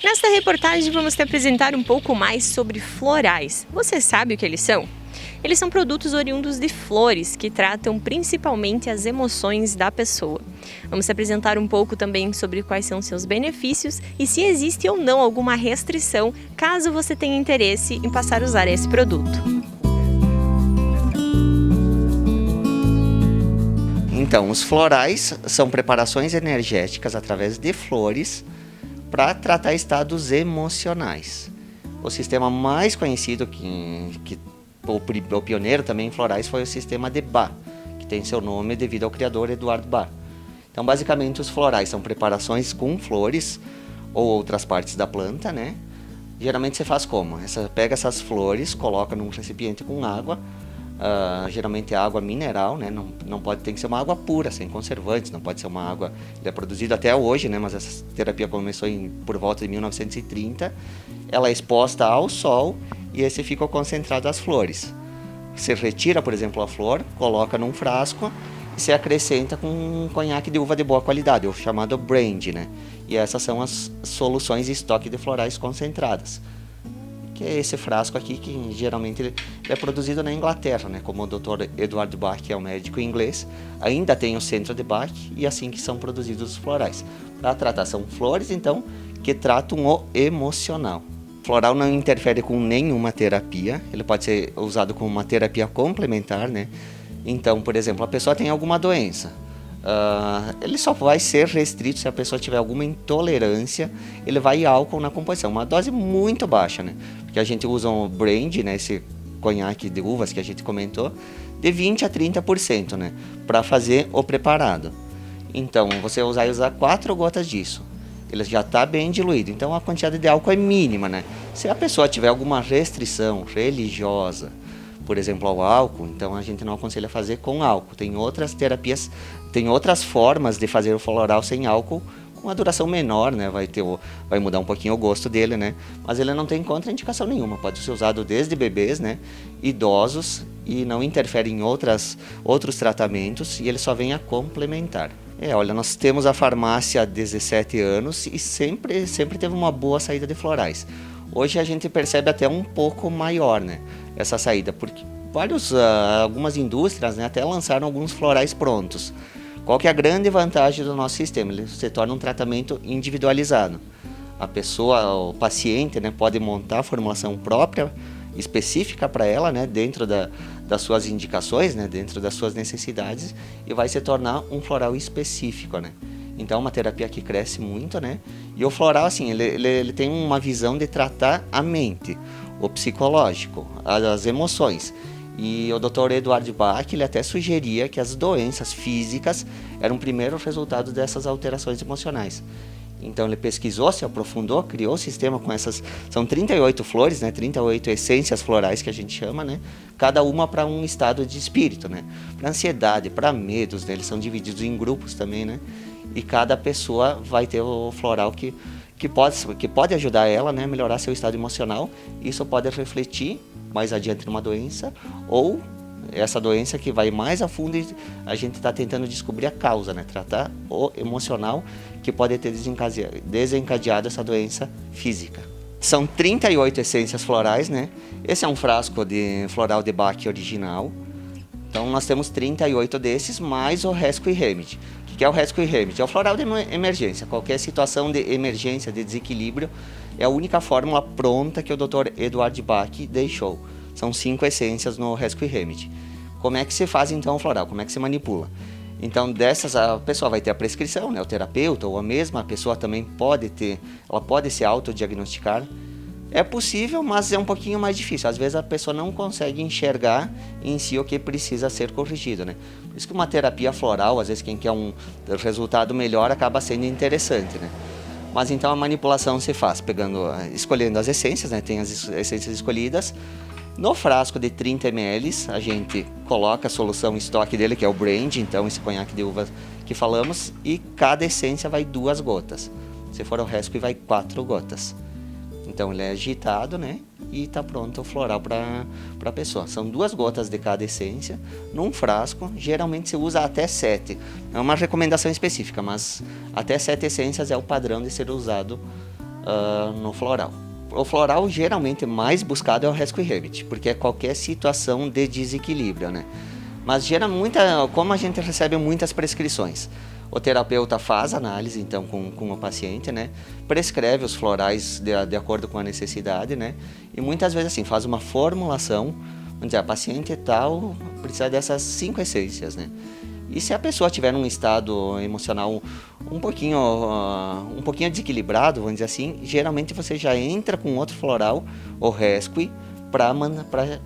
Nesta reportagem vamos te apresentar um pouco mais sobre florais. Você sabe o que eles são? Eles são produtos oriundos de flores que tratam principalmente as emoções da pessoa. Vamos te apresentar um pouco também sobre quais são seus benefícios e se existe ou não alguma restrição caso você tenha interesse em passar a usar esse produto. Então, os florais são preparações energéticas através de flores para tratar estados emocionais. O sistema mais conhecido, o pioneiro também em florais, foi o sistema de Bach, que tem seu nome devido ao criador Eduard Bach. Então, basicamente, os florais são preparações com flores ou outras partes da planta, né? Geralmente você faz como? Pega essas flores, coloca num recipiente com água, geralmente é água mineral, né? Tem que ser uma água pura, sem conservantes, não pode ser uma água... Ele é produzido até hoje, né? Mas essa terapia começou por volta de 1930. Ela é exposta ao sol e esse fica concentrado as flores. Você retira, por exemplo, a flor, coloca num frasco e se acrescenta com um conhaque de uva de boa qualidade, o chamado brandy, né? E essas são as soluções de estoque de florais concentradas. Que é esse frasco aqui, que geralmente ele é produzido na Inglaterra, né? Como o Dr. Eduard Bach, que é um médico inglês, ainda tem o centro de Bach e assim que são produzidos os florais. Para tratar, são flores, então, que tratam o emocional. O floral não interfere com nenhuma terapia, ele pode ser usado como uma terapia complementar, né? Então, por exemplo, a pessoa tem alguma doença, ele só vai ser restrito se a pessoa tiver alguma intolerância. Ele vai álcool na composição, uma dose muito baixa, né? Porque a gente usa um brandy, né? Esse conhaque de uvas que a gente comentou, de 20 a 30%, né? Para fazer o preparado. Então, você vai usar 4 gotas disso. Ele já está bem diluído, então a quantidade de álcool é mínima, né? Se a pessoa tiver alguma restrição religiosa, por exemplo, ao álcool, então a gente não aconselha fazer com álcool. Tem outras terapias, tem outras formas de fazer o floral sem álcool, com uma duração menor, né? Vai mudar um pouquinho o gosto dele, né? Mas ele não tem contraindicação nenhuma, pode ser usado desde bebês, né? Idosos, e não interfere em outros tratamentos, e ele só vem a complementar. Olha, nós temos a farmácia há 17 anos e sempre teve uma boa saída de florais. Hoje a gente percebe até um pouco maior, né, essa saída, porque algumas indústrias, né, até lançaram alguns florais prontos. Qual que é a grande vantagem do nosso sistema? Ele se torna um tratamento individualizado. A pessoa, o paciente, né, pode montar a formulação própria, específica para ela, né, dentro das suas indicações, né, dentro das suas necessidades, e vai se tornar um floral específico, né. Então, é uma terapia que cresce muito, né? E o floral, assim, ele tem uma visão de tratar a mente, o psicológico, as emoções. E o Dr. Eduard Bach, ele até sugeria que as doenças físicas eram o primeiro resultado dessas alterações emocionais. Então, ele pesquisou, se aprofundou, criou o sistema com essas... São 38 flores, né? 38 essências florais que a gente chama, né? Cada uma para um estado de espírito, né? Para ansiedade, para medos, né? Eles são divididos em grupos também, né? E cada pessoa vai ter o floral que pode ajudar ela, né, a melhorar seu estado emocional. Isso pode refletir mais adiante numa doença, ou essa doença que vai mais a fundo e a gente está tentando descobrir a causa, né, tratar o emocional que pode ter desencadeado essa doença física. São 38 essências florais, né? Esse é um frasco de floral de Bach original. Então nós temos 38 desses, mais o Rescue Remedy. O que é o Rescue Remedy? É o floral de emergência. Qualquer situação de emergência, de desequilíbrio, é a única fórmula pronta que o Dr. Eduard Bach deixou. São 5 essências no Rescue Remedy. Como é que se faz então o floral? Como é que se manipula? Então dessas a pessoa vai ter a prescrição, né? O terapeuta ou a mesma pessoa também pode se autodiagnosticar. É possível, mas é um pouquinho mais difícil. Às vezes a pessoa não consegue enxergar em si o que precisa ser corrigido, né? Por isso que uma terapia floral, às vezes quem quer um resultado melhor, acaba sendo interessante, né? Mas então a manipulação se faz escolhendo as essências, né? Tem as essências escolhidas. No frasco de 30 ml, a gente coloca a solução estoque dele, que é o brandy, então esse conhaque de uva que falamos, e cada essência vai 2 gotas. Se for o Rescue, vai 4 gotas. Então ele é agitado, né? E está pronto o floral para a pessoa. São 2 gotas de cada essência num frasco. Geralmente se usa até 7. Não é uma recomendação específica, mas até 7 essências é o padrão de ser usado no floral. O floral geralmente mais buscado é o Rescue Habitat, porque é qualquer situação de desequilíbrio, né? Mas como a gente recebe muitas prescrições, o terapeuta faz análise então com o paciente, né? Prescreve os florais de acordo com a necessidade, né? E muitas vezes assim, faz uma formulação, vamos dizer, a paciente tal precisa dessas 5 essências, né? E se a pessoa tiver num estado emocional um pouquinho desequilibrado, vamos dizer assim, geralmente você já entra com outro floral, o Rescue, para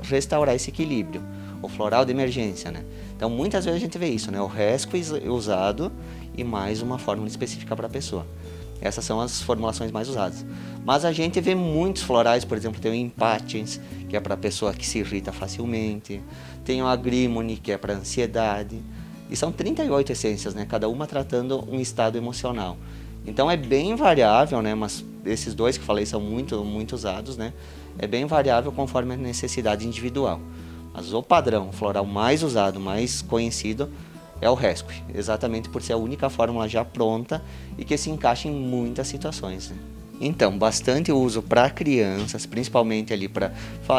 restaurar esse equilíbrio. O floral de emergência, né? Então muitas vezes a gente vê isso, né? O Rescue usado e mais uma fórmula específica para a pessoa. Essas são as formulações mais usadas. Mas a gente vê muitos florais, por exemplo, tem o Impatiens, que é para a pessoa que se irrita facilmente, tem o Agrimony, que é para ansiedade. E são 38 essências, né? Cada uma tratando um estado emocional. Então é bem variável, né? Mas esses dois que falei são muito usados, né? É bem variável conforme a necessidade individual. Mas o padrão floral mais usado, mais conhecido, é o Rescue. Exatamente por ser a única fórmula já pronta e que se encaixa em muitas situações, né? Então, bastante uso para crianças, principalmente ali para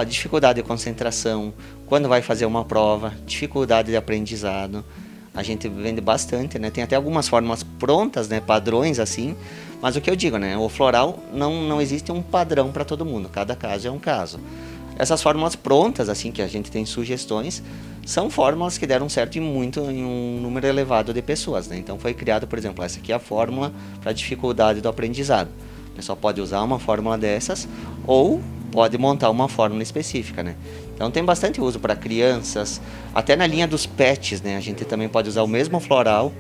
dificuldade de concentração, quando vai fazer uma prova, dificuldade de aprendizado. A gente vende bastante, né? Tem até algumas fórmulas prontas, né? Padrões assim. Mas o que eu digo, né? O floral não existe um padrão para todo mundo. Cada caso é um caso. Essas fórmulas prontas, assim, que a gente tem sugestões, são fórmulas que deram certo em um número elevado de pessoas, né? Então foi criado, por exemplo, essa aqui é a fórmula para dificuldade do aprendizado. O pessoal pode usar uma fórmula dessas ou pode montar uma fórmula específica, né? Então tem bastante uso para crianças, até na linha dos pets, né? A gente também pode usar o mesmo floral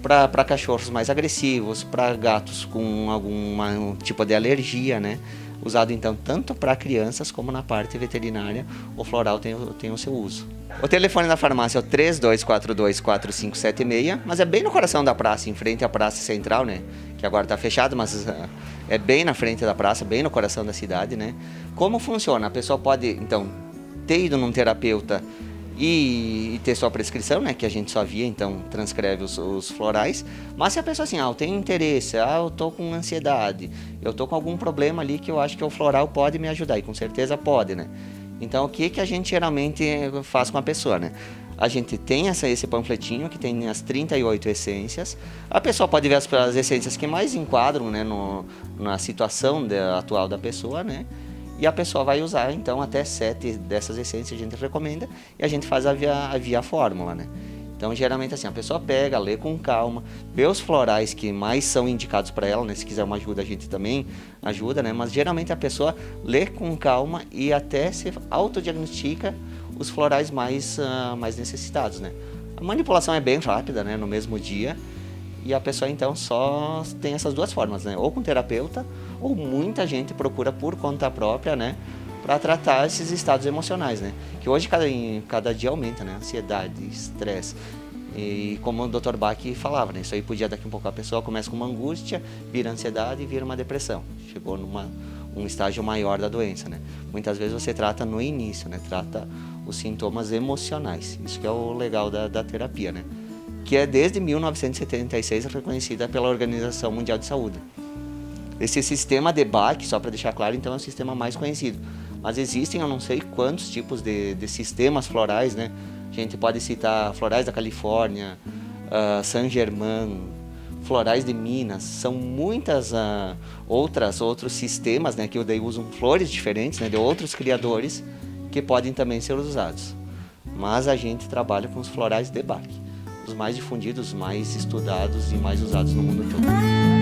para cachorros mais agressivos, para gatos com algum tipo de alergia, né? Usado então tanto para crianças como na parte veterinária, o floral tem o seu uso. O telefone da farmácia é o 32424576, mas é bem no coração da praça, em frente à praça central, né? Que agora está fechado, mas é bem na frente da praça, bem no coração da cidade, né? Como funciona? A pessoa pode então ter ido num terapeuta e ter sua prescrição, né, que a gente só via, então transcreve os florais. Mas se a pessoa assim, eu tenho interesse, eu tô com ansiedade, eu tô com algum problema ali que eu acho que o floral pode me ajudar, e com certeza pode, né? Então o que a gente geralmente faz com a pessoa, né? A gente tem esse panfletinho que tem as 38 essências. A pessoa pode ver as essências que mais enquadram, né, na situação atual da pessoa, né? E a pessoa vai usar, então, até 7 dessas essências a gente recomenda e a gente faz via fórmula, né? Então, geralmente, assim, a pessoa pega, lê com calma, vê os florais que mais são indicados para ela, né? Se quiser uma ajuda, a gente também ajuda, né? Mas, geralmente, a pessoa lê com calma e até se autodiagnostica os florais mais necessitados, né? A manipulação é bem rápida, né? No mesmo dia. E a pessoa, então, só tem essas duas formas, né? Ou com terapeuta, ou muita gente procura por conta própria, né? Para tratar esses estados emocionais, né? Que hoje, cada dia aumenta, né? Ansiedade, estresse. E como o Dr. Bach falava, né? Isso aí podia, daqui um pouco, a pessoa começa com uma angústia, vira ansiedade e vira uma depressão. Chegou um estágio maior da doença, né? Muitas vezes você trata no início, né? Trata os sintomas emocionais. Isso que é o legal da terapia, né? Que é desde 1976 reconhecida pela Organização Mundial de Saúde. Esse sistema de Bach, só para deixar claro, então é o sistema mais conhecido. Mas existem eu não sei quantos tipos de sistemas florais, né? A gente pode citar florais da Califórnia, Saint-Germain, florais de Minas. São muitas outros sistemas, né? Que daí usam flores diferentes, né? De outros criadores que podem também ser usados. Mas a gente trabalha com os florais de Bach, os mais difundidos, mais estudados e mais usados no mundo todo.